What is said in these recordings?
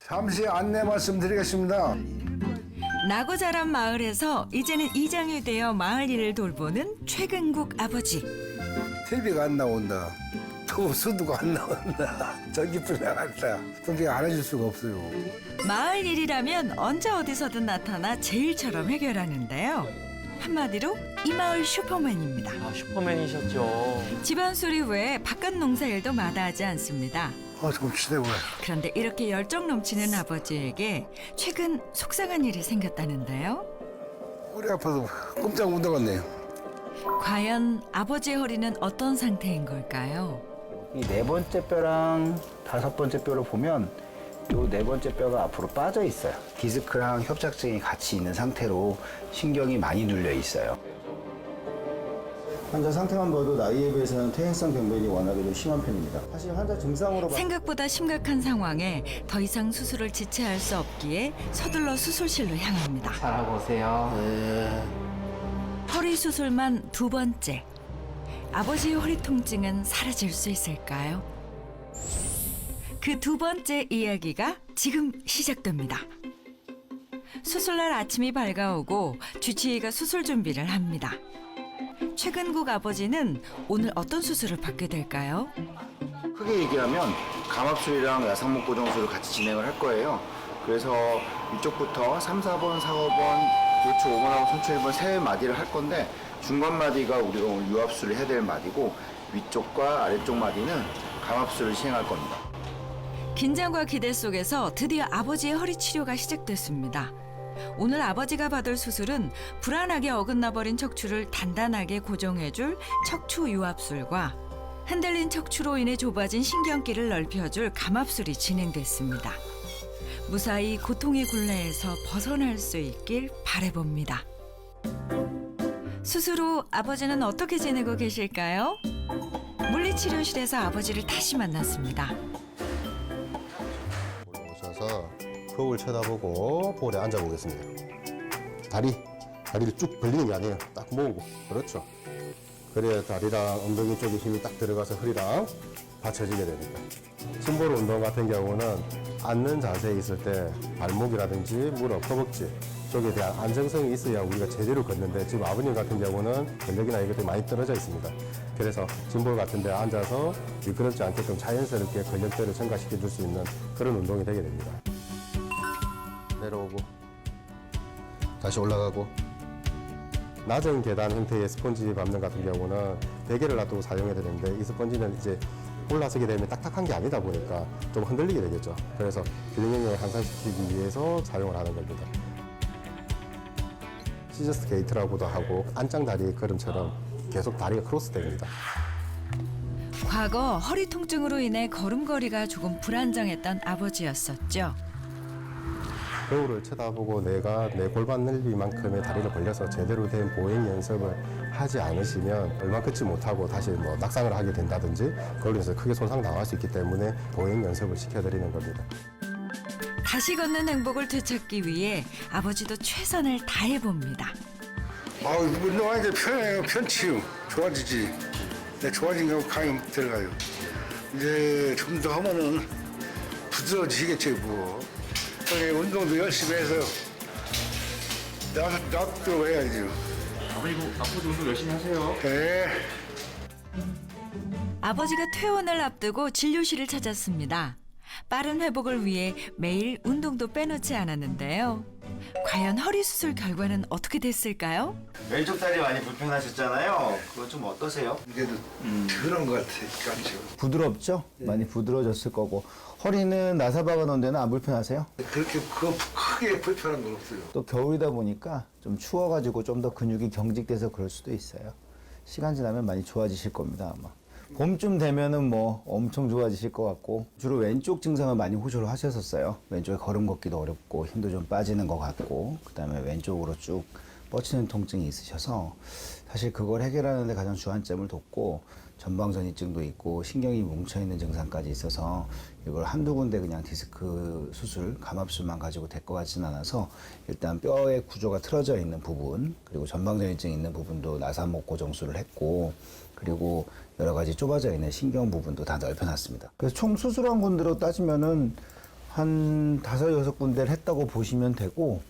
잠시 안내 말씀드리겠습니다. 나고 자란 마을에서 이제는 이장이 되어 마을 일을 돌보는 최근국 아버지. TV가 안 나온다. 또 수도가 안 나온다. 전기불이 나갔다. 그렇게 안 해줄 수가 없어요. 마을 일이라면 언제 어디서든 나타나 제일처럼 해결하는데요. 한마디로 이 마을 슈퍼맨입니다. 아, 슈퍼맨이셨죠. 집안 수리 외에 바깥 농사일도 마다하지 않습니다. 좀 치대고. 그런데 이렇게 열정 넘치는 아버지에게 최근 속상한 일이 생겼다는데요. 허리 아파서 꼼짝 못 나갔네요. 과연 아버지의 허리는 어떤 상태인 걸까요? 이 네 번째 뼈랑 다섯 번째 뼈를 보면 요 네 번째 뼈가 앞으로 빠져 있어요. 디스크랑 협착증이 같이 있는 상태로 신경이 많이 눌려 있어요. 환자 상태만 봐도 나이에 비해서는 퇴행성 병변이 워낙에 좀 심한 편입니다. 사실 환자 증상으로 생각보다 심각한 상황에 더 이상 수술을 지체할 수 없기에 서둘러 수술실로 향합니다. 잘하고 오세요. 허리 수술만 두 번째. 아버지의 허리 통증은 사라질 수 있을까요? 그 두 번째 이야기가 지금 시작됩니다. 수술날 아침이 밝아오고 주치의가 수술 준비를 합니다. 최근국 아버지는 오늘 어떤 수술을 받게 될까요? 크게 얘기하면 감압술이랑 야상목 고정술을 같이 진행을 할 거예요. 그래서 이쪽부터 3, 4번, 4, 5번, 요추 5번하고 손추 1번 세 마디를 할 건데 중간 마디가 우리가 오늘 유압술을 해야 될 마디고 위쪽과 아래쪽 마디는 감압술을 시행할 겁니다. 긴장과 기대 속에서 드디어 아버지의 허리 치료가 시작됐습니다. 오늘 아버지가 받을 수술은 불안하게 어긋나버린 척추를 단단하게 고정해줄 척추 유압술과 흔들린 척추로 인해 좁아진 신경길을 넓혀줄 감압술이 진행됐습니다. 무사히 고통의 굴레에서 벗어날 수 있길 바라봅니다. 수술 후 아버지는 어떻게 지내고 계실까요? 물리치료실에서 아버지를 다시 만났습니다. 오셔서 거울 쳐다보고 볼에 앉아보겠습니다. 다리를 쭉 벌리는 게 아니에요. 딱 모으고. 그렇죠. 그래야 다리랑 엉덩이 쪽에 힘이 딱 들어가서 허리랑 받쳐지게 됩니다. 심볼 운동 같은 경우는 앉는 자세에 있을 때 발목이라든지 무릎, 허벅지 쪽에 대한 안정성이 있어야 우리가 제대로 걷는데 지금 아버님 같은 경우는 근력이나 이것들이 많이 떨어져 있습니다. 그래서 심볼 같은 데 앉아서 미끄럽지 않게끔 자연스럽게 근력들을 증가시켜 줄 수 있는 그런 운동이 되게 됩니다. 내려오고 다시 올라가고 낮은 계단 형태의 스펀지 밟는 같은 경우는 베개를 놔두고 사용해야 되는데 이 스펀지는 이제 올라서게 되면 딱딱한 게 아니다 보니까 좀 흔들리게 되겠죠. 그래서 균형을 향상시키기 위해서 사용을 하는 겁니다. 시저스 게이트라고도 하고 안짱다리 걸음처럼 계속 다리가 크로스 됩니다. 과거 허리 통증으로 인해 걸음걸이가 조금 불안정했던 아버지였었죠. 거울을 쳐다보고 내가 내 골반 넓이만큼의 다리를 벌려서 제대로 된 보행 연습을 하지 않으시면 얼마 걷지 못하고 다시 낙상을 하게 된다든지 그걸로 인해서 크게 손상당할 수 있기 때문에 보행 연습을 시켜드리는 겁니다. 다시 걷는 행복을 되찾기 위해 아버지도 최선을 다해봅니다. 운동하니까 편해요. 편치요. 좋아지지. 좋아진 거 감이 들어가요. 이제 좀 더 하면은 부드러워지겠지 뭐. 운동도 열심히 해서 낙도 해야죠. 아버님 앞으로도 운동 열심히 하세요. 네. 아버지가 퇴원을 앞두고 진료실을 찾았습니다. 빠른 회복을 위해 매일 운동도 빼놓지 않았는데요. 과연 허리 수술 결과는 어떻게 됐을까요? 왼쪽 다리 많이 불편하셨잖아요. 그거 좀 어떠세요? 이게도 그런 것 같아요. 부드럽죠? 많이 부드러워졌을 거고 허리는 나사 박아 놓은 데는 안 불편하세요? 그렇게 크게 불편한 건 없어요. 또 겨울이다 보니까 좀 추워가지고 좀 더 근육이 경직돼서 그럴 수도 있어요. 시간 지나면 많이 좋아지실 겁니다, 아마. 봄쯤 되면은 뭐 엄청 좋아지실 것 같고 주로 왼쪽 증상을 많이 호소를 하셨었어요. 왼쪽에 걸음 걷기도 어렵고 힘도 좀 빠지는 것 같고 그다음에 왼쪽으로 쭉 뻗치는 통증이 있으셔서 사실 그걸 해결하는 데 가장 주안점을 뒀고 전방전이증도 있고 신경이 뭉쳐있는 증상까지 있어서 이걸 한두 군데 그냥 디스크 수술, 감압술만 가지고 될 것 같지는 않아서 일단 뼈의 구조가 틀어져 있는 부분 그리고 전방전이증 있는 부분도 나사목 고정술을 했고 그리고 여러 가지 좁아져 있는 신경 부분도 다 넓혀놨습니다. 그래서 총 수술한 군대로 따지면은 한 5-6군데를 했다고 보시면 되고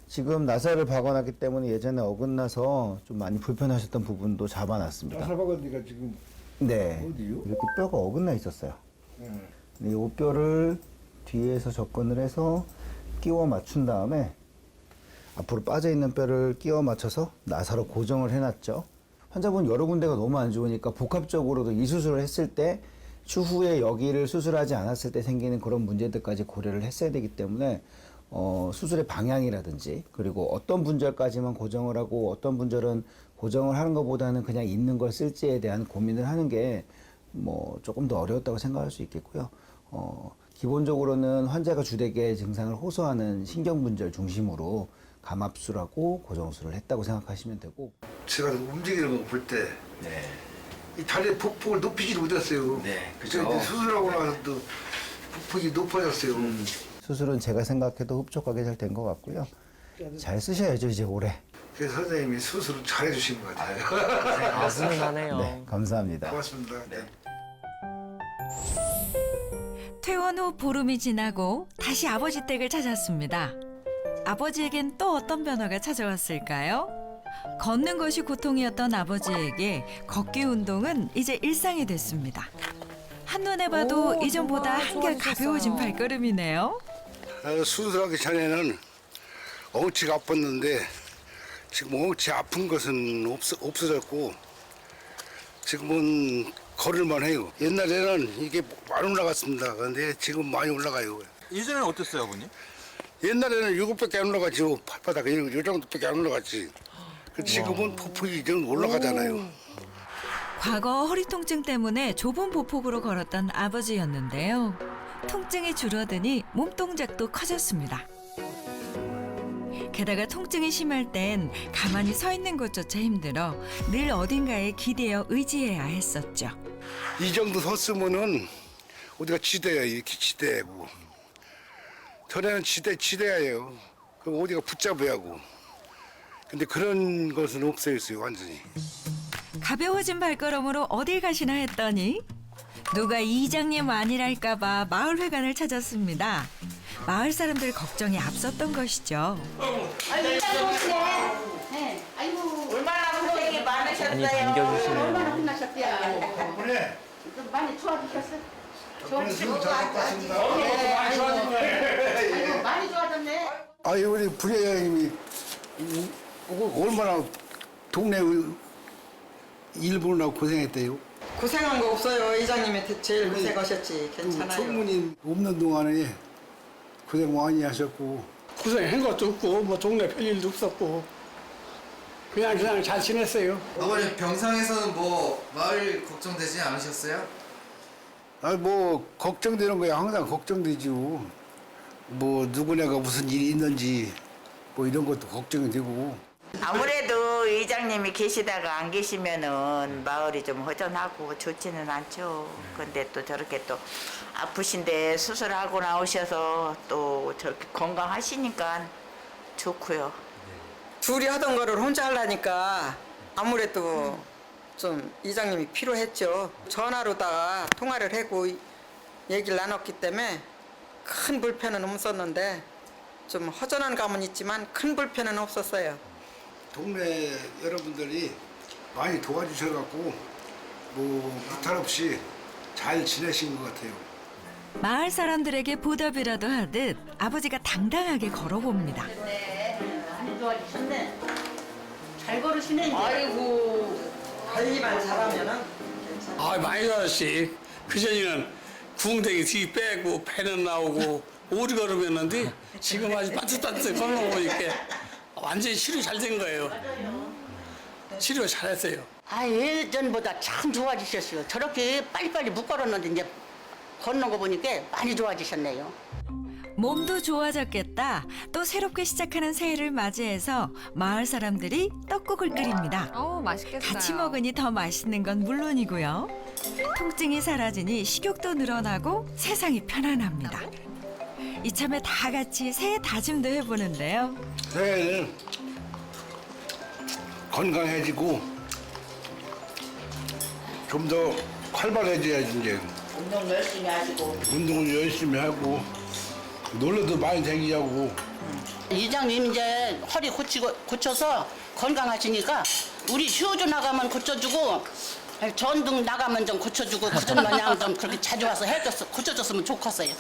지금 나사를 박아놨기 때문에 예전에 어긋나서 좀 많이 불편하셨던 부분도 잡아놨습니다. 나사박언니가 지금 네, 어디요? 이렇게 뼈가 어긋나 있었어요. 이 뼈를 뒤에서 접근을 해서 끼워 맞춘 다음에 앞으로 빠져있는 뼈를 끼워 맞춰서 나사로 고정을 해놨죠. 환자분 여러 군데가 너무 안 좋으니까 복합적으로도 이 수술을 했을 때 추후에 여기를 수술하지 않았을 때 생기는 그런 문제들까지 고려를 했어야 되기 때문에 수술의 방향이라든지 그리고 어떤 분절까지만 고정을 하고 어떤 분절은 고정을 하는 것보다는 그냥 있는 걸 쓸지에 대한 고민을 하는 게 뭐 조금 더 어려웠다고 생각할 수 있겠고요. 기본적으로는 환자가 주되게 증상을 호소하는 신경분절 중심으로 감압술하고 고정술을 했다고 생각하시면 되고. 제가 움직이는 거 볼 때 이 네. 다리의 폭폭을 높이지 못했어요. 네, 그래서 이제 수술하고 나서 또 폭폭이 높아졌어요. 수술은 제가 생각해도 흡족하게 잘 된 것 같고요. 잘 쓰셔야죠 이제 올해. 그래서 선생님이 수술을 잘해주신 것 같아요. 가슴이 가네요. 네, 감사합니다. 고맙습니다. 퇴원 후 보름이 지나고 다시 아버지 댁을 찾았습니다. 아버지에겐 또 어떤 변화가 찾아왔을까요? 걷는 것이 고통이었던 아버지에게 걷기 운동은 이제 일상이 됐습니다. 한눈에 봐도 이전보다 한결 가벼워진 발걸음이네요. 수술하기 전에는 엉치가 아팠는데 지금 엉치 아픈 것은 없어졌고 지금은 걸을만 해요. 옛날에는 이게 많이 올라갔습니다. 그런데 지금 많이 올라가요. 예전에는 어땠어요, 아버님? 옛날에는 이것밖에 안 올라가죠. 발바닥 이 정도밖에 안 올라갔지. 지금은 폭폭이 좀 올라가잖아요. 과거 허리 통증 때문에 좁은 보폭으로 걸었던 아버지였는데요. 통증이 줄어드니 몸동작도 커졌습니다. 게다가 통증이 심할 땐 가만히 서 있는 것조차 힘들어 늘 어딘가에 기대어 의지해야 했었죠. 이 정도 섰으면은 어디가 지대야 이렇게 지대고. 전에는 지대야요. 그럼 어디가 붙잡아야 하고. 근데 그런 것은 없어졌어요 완전히. 가벼워진 발걸음으로 어딜 가시나 했더니 누가 이장님 아니랄까 봐 마을회관을 찾았습니다. 마을 사람들 걱정이 앞섰던 것이죠. 아이고, 이장 오시네. 네. 아이고, 얼마나 고생이 많으셨어요. 많이 반겨주시네요. 얼마나 혼나셨대요. 그래. 좀 많이 좋아지셨어요? 수고 잘 봤습니다. 아이고, 많이 좋아졌네. 아유 우리 부회장님이 얼마나 동네 일본하고 고생했대요. 고생한 거 없어요. 이장님이 제일 고생하셨지. 괜찮아요. 총무님 없는 동안에 고생 많이 하셨고 고생한 것도 없고 뭐 동네 별일도 없었고 그냥 잘 지냈어요. 아버님 병상에서는 뭐 마을 걱정되지 않으셨어요? 뭐 걱정되는 거야 항상 걱정되지요. 뭐 누구네가 무슨 일이 있는지 뭐 이런 것도 걱정이 되고. 아무래도 이장님이 계시다가 안 계시면은 마을이 좀 허전하고 좋지는 않죠. 근데 또 저렇게 또 아프신데 수술하고 나오셔서 또 저렇게 건강하시니까 좋고요. 둘이 하던 거를 혼자 하려니까 아무래도 좀 이장님이 필요했죠. 전화로다가 통화를 하고 얘기를 나눴기 때문에 큰 불편은 없었는데 좀 허전한 감은 있지만 큰 불편은 없었어요. 동네 여러분들이 많이 도와주셔갖고 뭐 무탈 없이 잘 지내신 것 같아요. 마을 사람들에게 보답이라도 하듯 아버지가 당당하게 걸어봅니다. 많이 좋아지셨네. 잘 걸으시네 이제. 아이고 관리만 잘하면은 아 많이 좋았지. 그전에는 궁뎅이 뒤 빼고 배는 나오고 오리 걸음이었는데 지금 아주 따뜻따뜻 걸어보니까 완전히 치료 잘 된 거예요. 치료 잘했어요. 아, 예전보다 참 좋아지셨어요. 저렇게 빨리빨리 못 걸었는데 이제 걷는 거 보니까 많이 좋아지셨네요. 몸도 좋아졌겠다. 또 새롭게 시작하는 새해를 맞이해서 마을 사람들이 떡국을 끓입니다. 맛있겠어요. 같이 먹으니 더 맛있는 건 물론이고요. 통증이 사라지니 식욕도 늘어나고 세상이 편안합니다. 이참에 다 같이 새해 다짐도 해보는데요. 새해는 건강해지고 좀 더 활발해져야지 이제. 운동 열심히 하시고. 운동을 열심히 하고 놀러도 많이 다니자고. 이장님 이제 허리 고쳐서 건강하시니까 우리 휴주 나가면 고쳐주고 전등 나가면 좀 고쳐주고 그전 마냥 좀 그렇게 자주 와서 고쳐줬으면 좋겠어요.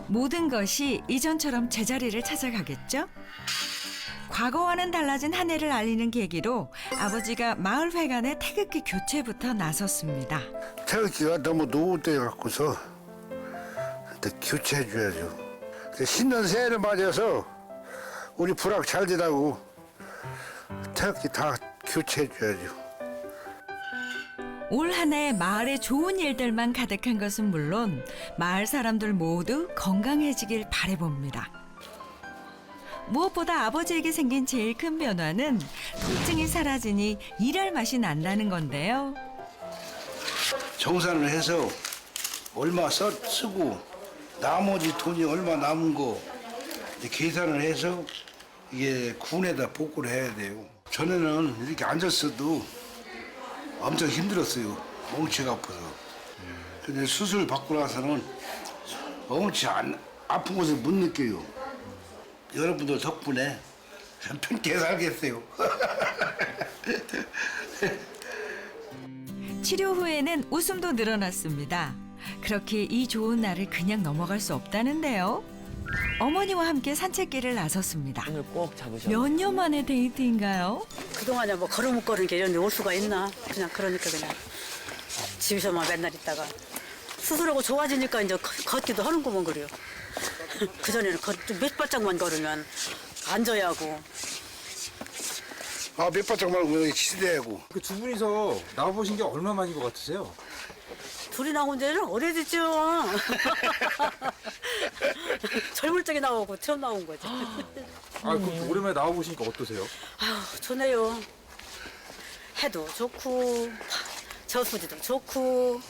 모든 것이 이전처럼 제자리를 찾아가겠죠? 과거와는 달라진 한 해를 알리는 계기로 아버지가 마을회관의 태극기 교체부터 나섰습니다. 태극기가 너무 노후돼 갖고서 교체해줘야죠. 신년 새해를 맞아서 우리 불악 잘 되라고 태극기 다 교체해줘야죠. 올 한 해 마을에 좋은 일들만 가득한 것은 물론 마을 사람들 모두 건강해지길 바라봅니다. 무엇보다 아버지에게 생긴 제일 큰 변화는 통증이 사라지니 일할 맛이 난다는 건데요. 정산을 해서 얼마 쓰고 나머지 돈이 얼마 남은 거 계산을 해서 이게 군에다 복구를 해야 돼요. 전에는 이렇게 앉았어도 엄청 힘들었어요. 엉치가 아파서. 근데 수술 받고 나서는 엉치 아픈 것을 못 느껴요. 여러분들 덕분에 참 편하게 살겠어요. 치료 후에는 웃음도 늘어났습니다. 그렇게 이 좋은 날을 그냥 넘어갈 수 없다는데요. 어머니와 함께 산책길을 나섰습니다. 오늘 꼭 잡으셨네. 몇 년 만에 데이트인가요? 그동안에 뭐 걸어먹거리는 게 이런 데 올 수가 있나? 그러니까 그냥 집에서만 맨날 있다가 수술하고 좋아지니까 이제 걷기도 하는구먼 그래요. 그전에는 몇 발짝만 걸으면 앉아야 하고. 몇 바짝 말고 치대고. 그 두 분이서 나와보신 게 얼마 만인 것 같으세요? 둘이 나온 지는 오래됐죠. 젊을 적에 나오고 처음 나온 거지. 그럼 오랜만에 나와보시니까 어떠세요? 아유, 좋네요. 해도 좋고 저수지도 좋고.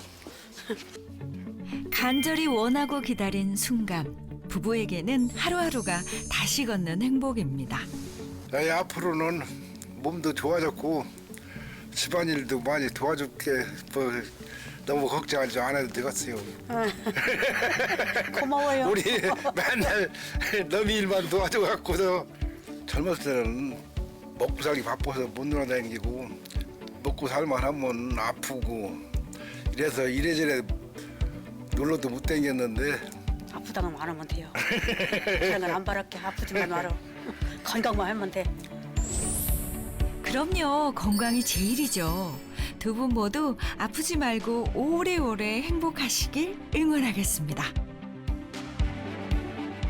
간절히 원하고 기다린 순간 부부에게는 하루하루가 다시 걷는 행복입니다. 나의 앞으로는 몸도 좋아졌고 집안일도 많이 도와줄게. 너무 걱정하지 않아도 되겠어요. 고마워요. 우리 맨날 너미 일만 도와줘갖고서 젊었을 때는 먹고 살기 바빠서 못 놀아다니고 먹고 살만 하면 아프고 이래서 이래저래 놀러도 못 다녔는데 아프다면 안 하면 돼요. 그런 건 안 바랄게. 아프지만 말어. 건강만 하면 돼. 그럼요. 건강이 제일이죠. 두 분 모두 아프지 말고 오래오래 행복하시길 응원하겠습니다.